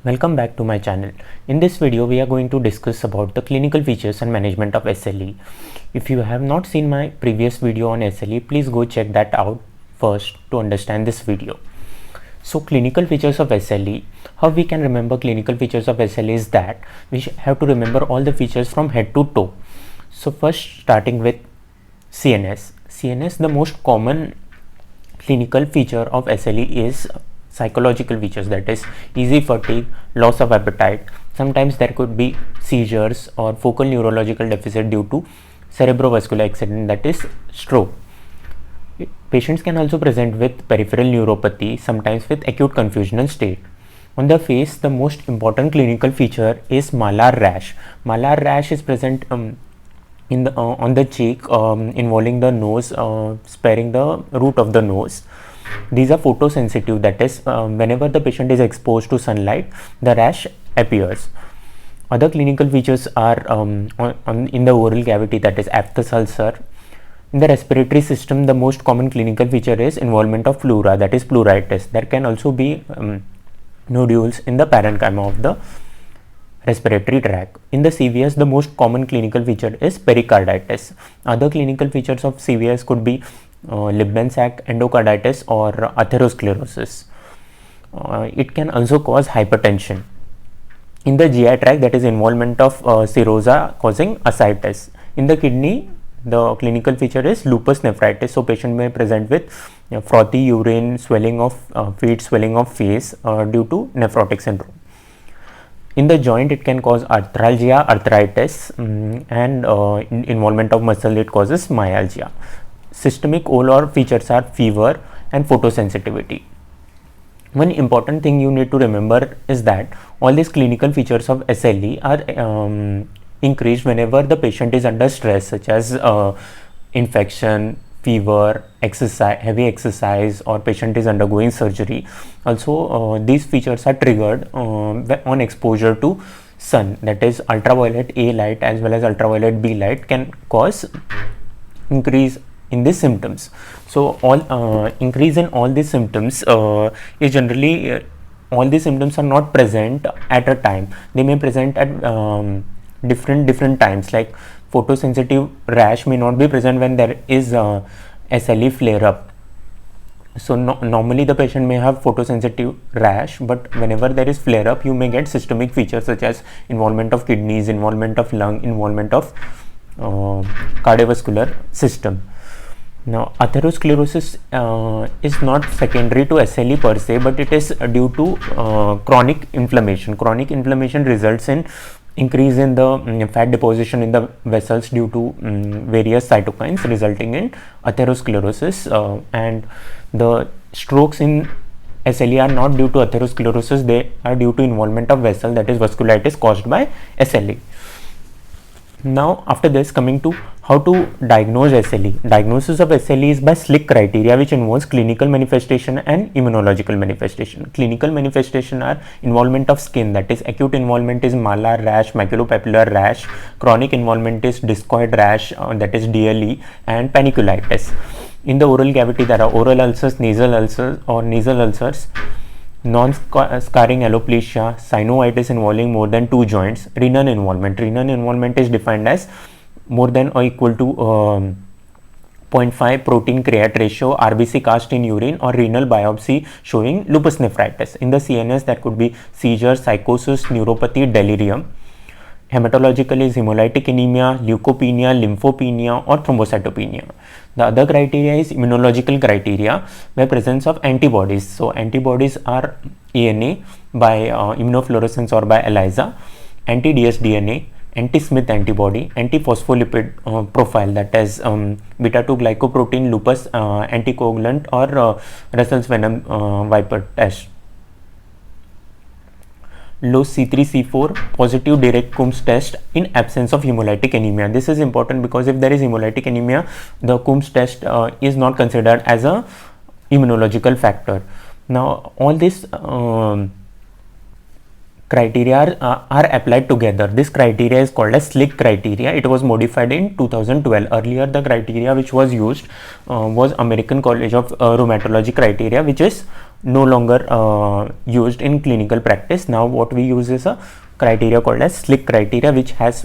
Welcome back to my channel. In this video we are going to discuss about the clinical features and management of SLE. If you have not seen my previous video on SLE, please go check that out first to understand this video. So clinical features of SLE, how we can remember clinical features of SLE is that we have to remember all the features from head to toe. So first starting with CNS. CNS, the most common clinical feature of SLE is psychological features, that is easy fatigue, loss of appetite. Sometimes there could be seizures or focal neurological deficit due to cerebrovascular accident, that is stroke. Patients can also present with peripheral neuropathy, sometimes with acute confusional state. On the face, the most important clinical feature is malar rash. Malar rash is present in the on the cheek, involving the nose, sparing the root of the nose. These are photosensitive, that is whenever the patient is exposed to sunlight, the rash appears. Other clinical features are in the oral cavity, that is aphthous ulcer. In the respiratory system, the most common clinical feature is involvement of pleura, that is pleuritis. There can also be nodules in the parenchyma of the respiratory tract. In the CVS, the most common clinical feature is pericarditis. Other clinical features of CVS could be Libben-Sack endocarditis or atherosclerosis. It can also cause hypertension. In the GI tract, that is involvement of serosa causing ascites. In the kidney, the clinical feature is lupus nephritis. So patient may present with frothy urine, swelling of feet, swelling of face due to nephrotic syndrome. In the joint, it can cause arthralgia, arthritis, and involvement of muscle, it causes myalgia. Systemic OLOR features are fever and photosensitivity. One important thing you need to remember is that all these clinical features of SLE are increased whenever the patient is under stress, such as infection, fever, exercise, heavy exercise, or patient is undergoing surgery. Also, these features are triggered on exposure to sun, that is ultraviolet A light as well as ultraviolet B light can cause increase in these symptoms. So all increase in all these symptoms is generally all these symptoms are not present at a time. They may present at different times. Like photosensitive rash may not be present when there is SLE flare up. So normally the patient may have photosensitive rash, but whenever there is flare up, you may get systemic features such as involvement of kidneys, involvement of lung, involvement of cardiovascular system. Now, atherosclerosis is not secondary to SLE per se, but it is due to chronic inflammation. Chronic inflammation results in increase in the fat deposition in the vessels due to various cytokines, resulting in atherosclerosis. And the strokes in SLE are not due to atherosclerosis, they are due to involvement of vessel, that is vasculitis caused by SLE. Now after this, coming to how to diagnose SLE. Diagnosis of SLE is by SLIC criteria, which involves clinical manifestation and immunological manifestation. Clinical manifestation are involvement of skin, that is acute involvement is malar rash, maculopapular rash. Chronic involvement is discoid rash, that is DLE, and paniculitis. In the oral cavity, there are oral ulcers, nasal ulcers, non-scarring alopecia, synovitis involving more than 2 joints, renal involvement. Renal involvement is defined as more than or equal to 0.5 protein create ratio, RBC cast in urine, or renal biopsy showing lupus nephritis. In the CNS, that could be seizure, psychosis, neuropathy, delirium. Hematological is hemolytic anemia, leukopenia, lymphopenia, or thrombocytopenia. The other criteria is immunological criteria, where presence of antibodies. So antibodies are ANA by immunofluorescence or by ELISA, anti-dsDNA, anti-Smith antibody, anti-phospholipid profile, that is beta-2 glycoprotein, lupus anticoagulant, or Russell's venom viper test. Low C3C4, positive direct Coombs test in absence of hemolytic anemia. This is important because if there is hemolytic anemia, the Coombs test is not considered as a immunological factor. Now all these criteria are applied together. This criteria is called as SLIC criteria. It was modified in 2012. Earlier the criteria which was used was American College of Rheumatology criteria, which is no longer used in clinical practice. Now what we use is a criteria called as SLIC criteria, which has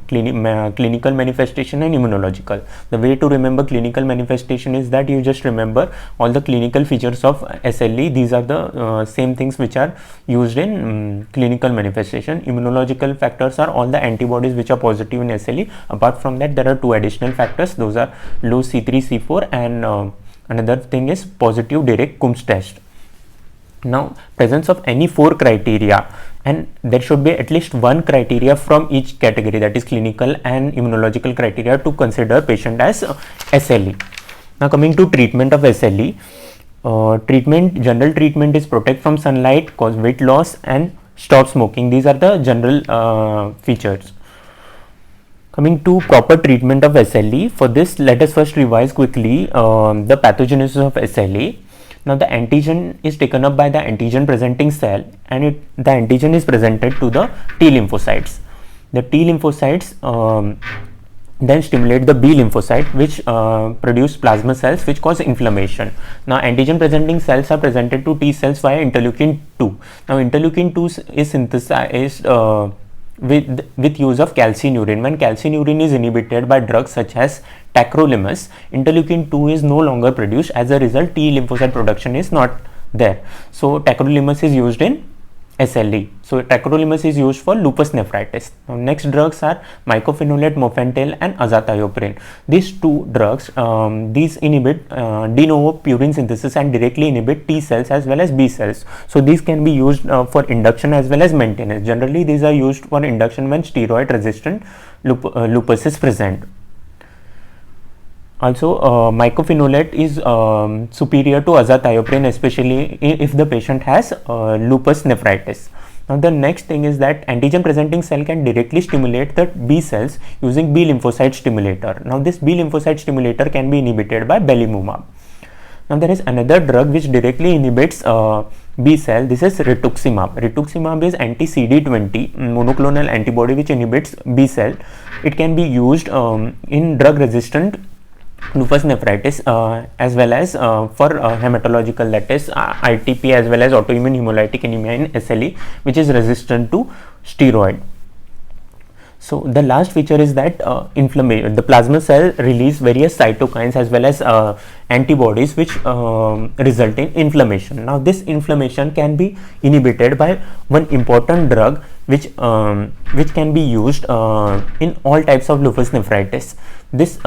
clinical manifestation and immunological. The way to remember clinical manifestation is that you just remember all the clinical features of SLE. These are the same things which are used in clinical manifestation. Immunological factors are all the antibodies which are positive in SLE. Apart from that, there are two additional factors. Those are low C3, C4, and another thing is positive Direct-Coombs test. Now, presence of any 4 criteria, and there should be at least one criteria from each category, that is clinical and immunological criteria, to consider patient as SLE. Now coming to treatment of SLE, general treatment is protect from sunlight, cause weight loss, and stop smoking. These are the general features. Coming to proper treatment of SLE, for this let us first revise quickly the pathogenesis of SLE. Now the antigen is taken up by the antigen presenting cell, and the antigen is presented to the T lymphocytes. The T lymphocytes then stimulate the B lymphocyte, which produce plasma cells which cause inflammation. Now antigen presenting cells are presented to T cells via interleukin 2. Now interleukin 2 is synthesized with use of calcineurin. When calcineurin is inhibited by drugs such as tacrolimus, interleukin 2 is no longer produced. As a result, T lymphocyte production is not there. So tacrolimus is used in SLE. So tacrolimus is used for lupus nephritis. Now next drugs are mycophenolate mofetil and azathioprine. These two drugs, these inhibit de novo purine synthesis and directly inhibit T cells as well as B cells. So these can be used for induction as well as maintenance. Generally these are used for induction when steroid resistant lupus is present. Also, mycophenolate is superior to azathioprine, especially if the patient has lupus nephritis. Now the next thing is that antigen presenting cell can directly stimulate the B cells using B lymphocyte stimulator. Now this B lymphocyte stimulator can be inhibited by belimumab. Now there is another drug which directly inhibits B cell. This is rituximab. Rituximab is anti-CD20 monoclonal antibody which inhibits B cell. It can be used in drug resistant lupus nephritis as well as for hematological, that is ITP, as well as autoimmune hemolytic anemia in SLE, which is resistant to steroid. So the last feature is that inflammation. The plasma cell release various cytokines as well as antibodies which result in inflammation. Now this inflammation can be inhibited by one important drug which can be used in all types of lupus nephritis. This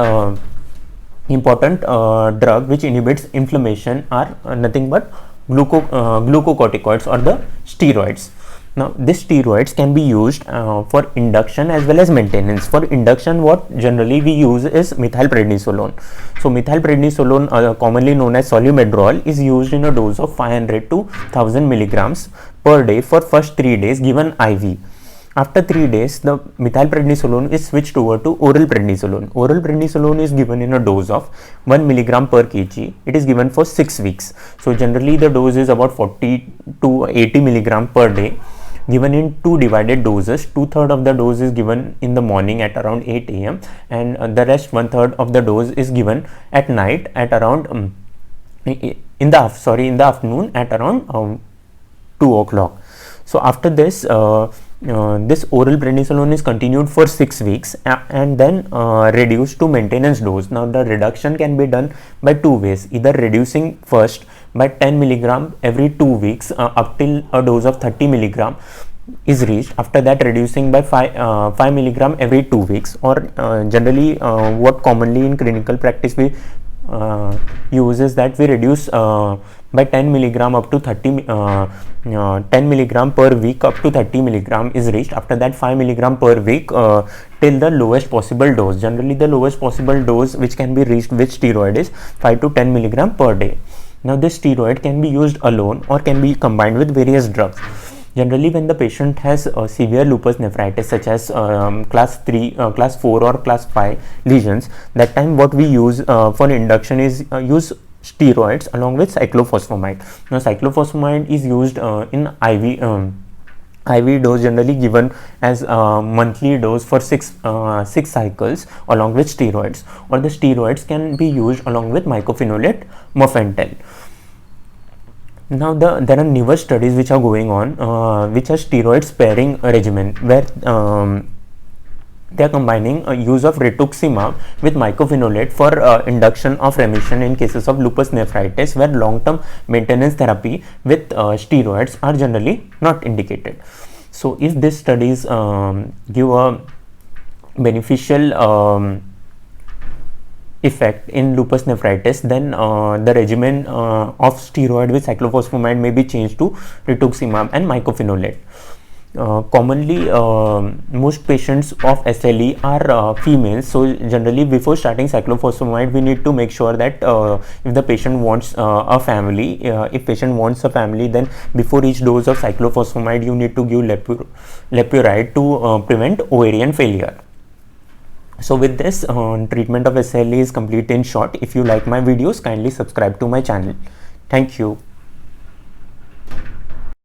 important drug which inhibits inflammation are nothing but glucocorticoids or the steroids. Now these steroids can be used for induction as well as maintenance. For induction, what generally we use is methylprednisolone. So methylprednisolone, commonly known as Solumedrol, is used in a dose of 500 to 1000 milligrams per day for first 3 days, given IV. After 3 days, the methylprednisolone is switched over to oral prednisolone. Oral prednisolone is given in a dose of 1 milligram per kg. It is given for 6 weeks. So generally the dose is about 40 to 80 milligram per day, given in 2 divided doses. 2/3 of the dose is given in the morning at around 8 a.m. and the rest 1/3 of the dose is given at night at around in the afternoon at around 2 o'clock. So after this, this oral prednisolone is continued for 6 weeks and then reduced to maintenance dose. Now the reduction can be done by 2 ways, either reducing first by 10 milligram every 2 weeks up till a dose of 30 milligram is reached. After that, reducing by 5 milligram every 2 weeks, or generally what commonly in clinical practice we use is that we reduce by 10 milligram up to 10 milligram per week up to 30 milligram is reached. After that, 5 milligram per week till the lowest possible dose. Generally the lowest possible dose which can be reached with steroid is 5 to 10 milligram per day. Now this steroid can be used alone or can be combined with various drugs. Generally, when the patient has severe lupus nephritis such as class 3, class 4 or class 5 lesions, that time what we use for induction is use steroids along with cyclophosphamide. Now cyclophosphamide is used in IV IV dose generally given as a monthly dose for six cycles along with steroids, or the steroids can be used along with mycophenolate mofetil. Now there are newer studies which are going on, which are steroid sparing regimen, where they are combining use of rituximab with mycophenolate for induction of remission in cases of lupus nephritis, where long-term maintenance therapy with steroids are generally not indicated. So if these studies give a beneficial effect in lupus nephritis, then the regimen of steroid with cyclophosphamide may be changed to rituximab and mycophenolate. Commonly, most patients of SLE are females, so generally before starting cyclophosphamide we need to make sure that if the patient wants a family, then before each dose of cyclophosphamide you need to give lepuride to prevent ovarian failure. So with this, treatment of SLE is complete in short. If you like my videos, kindly subscribe to my channel. Thank you.